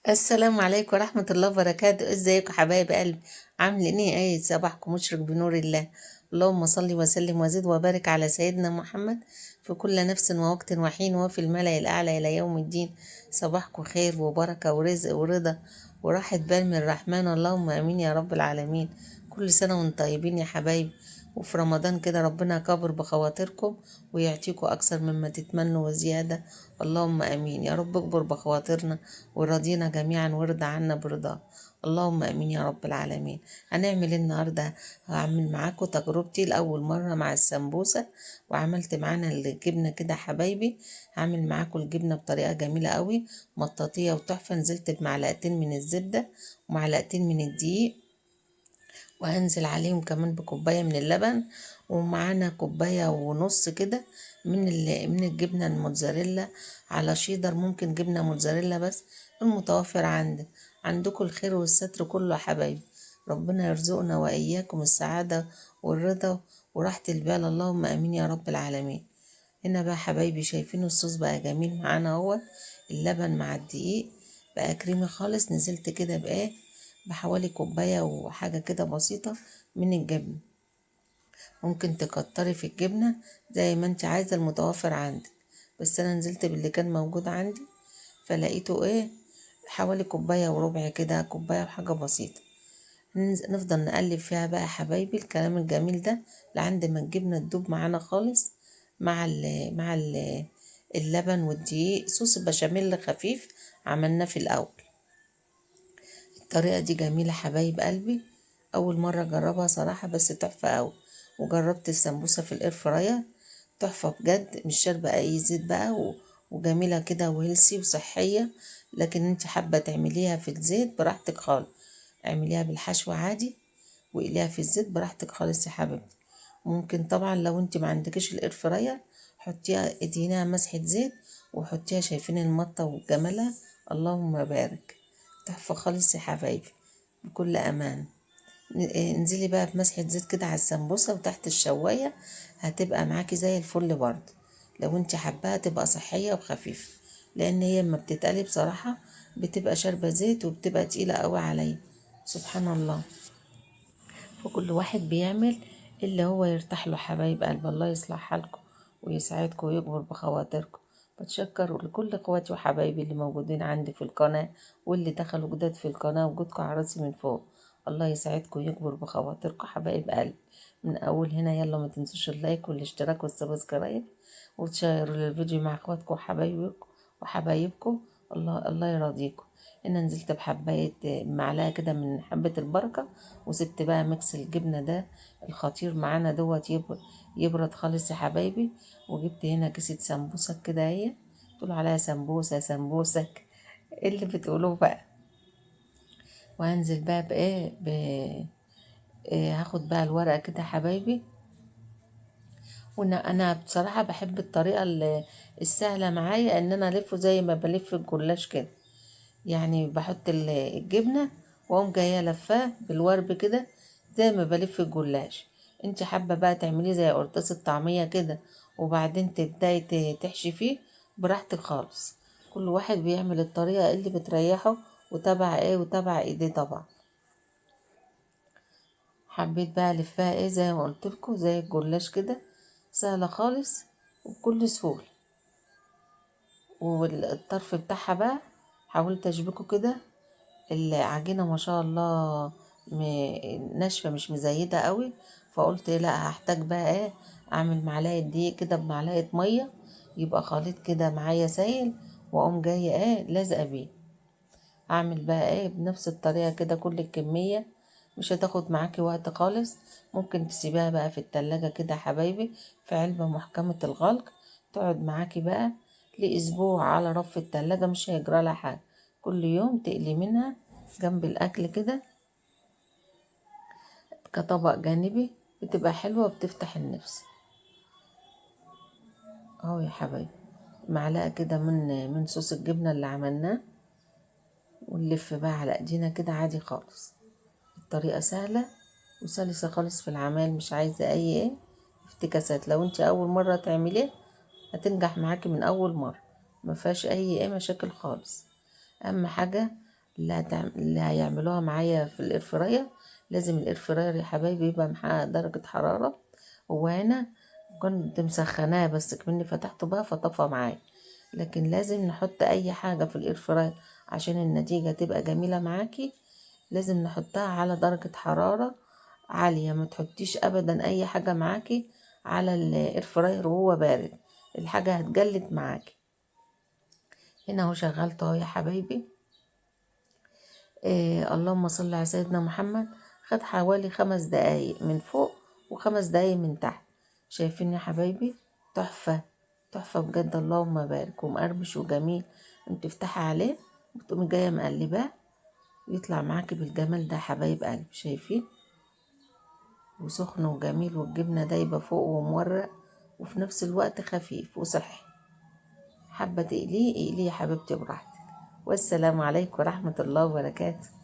السلام عليكم ورحمة الله وبركاته. ازيكم حبايب قلبي؟ عاملين ايه؟ صباحكم مشرق بنور الله. اللهم صل وسلم وزد وبارك على سيدنا محمد في كل نفس ووقت وحين وفي الملأ الأعلى إلى يوم الدين. صباحكم خير وبركة ورزق ورضا وراحة بال من الرحمن، اللهم امين يا رب العالمين. كل سنة وانتم طيبين يا حبايبي، وفي رمضان كده ربنا يكبر بخواطركم ويعطيكم أكثر مما تتمنوا وزيادة. اللهم امين يا رب، اكبر بخواطرنا ورضينا جميعا وارضى عنا برضاه. اللهم امين يا رب العالمين. هنعمل النهارده، هعمل معاكم تجربتي لاول مره مع السمبوسه، وعملت معانا الجبنه كده حبايبي. هعمل معاكم الجبنه بطريقه جميله قوي، مطاطيه وتحفه. نزلت بمعلقتين من الزبده ومعلقتين من الدقيق، وهنزل عليهم كمان بكوباية من اللبن، ومعانا كوباية ونص كده من الجبنة الموتزاريلا على شيدر، ممكن جبنة موتزاريلا بس المتوفر عندكم الخير والستر كله يا حبايبي. ربنا يرزقنا وإياكم السعادة والرضا وراحة البال، اللهم آمين يا رب العالمين. هنا بقى حبايبي شايفين الصوص بقى جميل معانا اهوت، اللبن مع الدقيق بقى كريمي خالص. نزلت كده بايه، بحوالي كوباية وحاجة كده بسيطة من الجبن. ممكن تكتري في الجبنة زي ما انت عايزة المتوفر عندك، بس انا نزلت باللي كان موجود عندي فلقيته ايه، حوالي كوباية وربع كده، كوباية وحاجة بسيطة. نفضل نقلب فيها بقى يا حبايبي الكلام الجميل ده لعند ما الجبنة تدوب معانا خالص مع اللبن والدقيق. صوص بشاميل خفيف عملناه في الأول. الطريقة دي جميلة حبايب قلبي، أول مرة أجربها صراحة بس تحفة أوي. وجربت السمبوسة في الإير فراير، تحفة بجد، مش شاربة أي زيت بقى وجميلة كده وهيلسي وصحية. لكن انت حابة تعمليها في الزيت براحتك خالص، اعمليها بالحشو عادي واقليها في الزيت براحتك خالص يا حبيبتي. ممكن طبعا لو انت ما عندكش الاير فراير، حطيها ادهنيها مسحة زيت وحطيها. شايفين المطة وجمالها؟ اللهم بارك، تحفة خالص يا حبايبي بكل امان. انزلي بقى بمسحة زيت كده على السمبوسة وتحت الشواية، هتبقى معاكي زي الفل برضه. لو انت حباها تبقى صحية وخفيفة، لان هي لما بتتقلي بصراحة بتبقى شاربة زيت وبتبقى تقيلة قوي عليا. سبحان الله. فكل واحد بيعمل اللي هو يرتاح له حبايب قلب. الله يصلح حالكم ويسعدكم ويجبر بخواطركم. بتشكر لكل اخواتي وحبايبي اللي موجودين عندي في القناة، واللي دخلوا جداد في القناة، وجودكم على راسي من فوق. الله يسعدكم ويجبر بخواطركم حبايب قلب. من اول هنا يلا ما تنسوش اللايك والاشتراك والسبسكرايب، وتشيروا الفيديو مع اخواتكم وحبايبكم. الله يرضيكم. هنا نزلت بحباية معلقة كده من حبة البركة، وسبت بقى ميكس الجبنة ده الخطير معانا دوت يبرد خالص يا حبايبي. وجبت هنا كيسة سمبوسك كده، هي تقولوا عليها سمبوسة سمبوسك، إيه اللي بتقولوه بقى. وهنزل بقى هاخد بقى الورقة كده يا حبايبي. وانا بصراحة بحب الطريقة السهلة معايا، ان انا الفه زي ما بلف الجلاش كده. يعني بحط الجبنة واقوم جاية لفاه بالورب كده زي ما بلف الجلاش. انت حابة بقى تعمليه زي قرطاس الطعمية كده، وبعدين تبدأي تحشي فيه براحتك خالص. كل واحد بيعمل الطريقة اللي بتريحه وتبع ايديه طبعا. حبيت بقى الفها زي ما قلتلكوا زي الجلاش كده، سهلة خالص وبكل سهولة. والطرف بتاعها بقى حاولت اشبكه كده. العجينة ما شاء الله ناشفة مش مزيدة قوي، فقلت لا هحتاج بقى اعمل معلقة دقيق كده بمعلقة مية، يبقى خليط كده معايا سايل، واقوم جاية لازقة بيه. اعمل بقى بنفس الطريقة كده كل الكمية، مش هتاخد معاكي وقت خالص. ممكن تسيبها بقى في التلاجة كده يا حبايبي في علبة محكمة الغلق، تقعد معاكي بقى لأسبوع على رف التلاجة، مش هيجرى لها حاجة. كل يوم تقلي منها جنب الأكل كده كطبق جانبي، بتبقى حلوة وبتفتح النفس. اهو يا حبايبي معلقة كده من صوص الجبنة اللي عملناه، ونلف بقى على ايدينا كده عادي خالص. الطريقة سهلة وسلسة خالص في العمل، مش عايزة اي افتكاسات. لو انت اول مرة تعمليه هتنجح معاكي من اول مرة، ما فيهاش اي مشاكل خالص. اهم حاجة اللي هيعملوها معايا في الاير فراير. لازم الاير فراير يا حبايبي يبقى محقق درجة حرارة. هو هنا كنت مسخناه بس كمني فتحته بقى فطفى معايا، لكن لازم نحط اي حاجة في الاير فراير عشان النتيجة تبقى جميلة معاكي. لازم نحطها على درجة حرارة عالية، ما تحطيش ابدا اي حاجة معاكي على الاير فراير وهو بارد، الحاجة هتجلد معاكي. هنا اهو شغلته اهو يا حبايبي. اللهم صل على سيدنا محمد. خد حوالي 5 دقايق من فوق و5 دقايق من تحت. شايفين يا حبايبي؟ تحفة تحفة بجد، اللهم بارك، ومقرمش وجميل. انت تفتحي عليه وتقومي جاية مقلباه يطلع معاكي بالجمال ده يا حبايب قلبي. شايفين؟ وسخن وجميل، والجبنة دايبة فوق ومورق، وفي نفس الوقت خفيف وصحي. حابة تقليه اقليه يا حبيبتي براحتك. والسلام عليكم ورحمة الله وبركاته.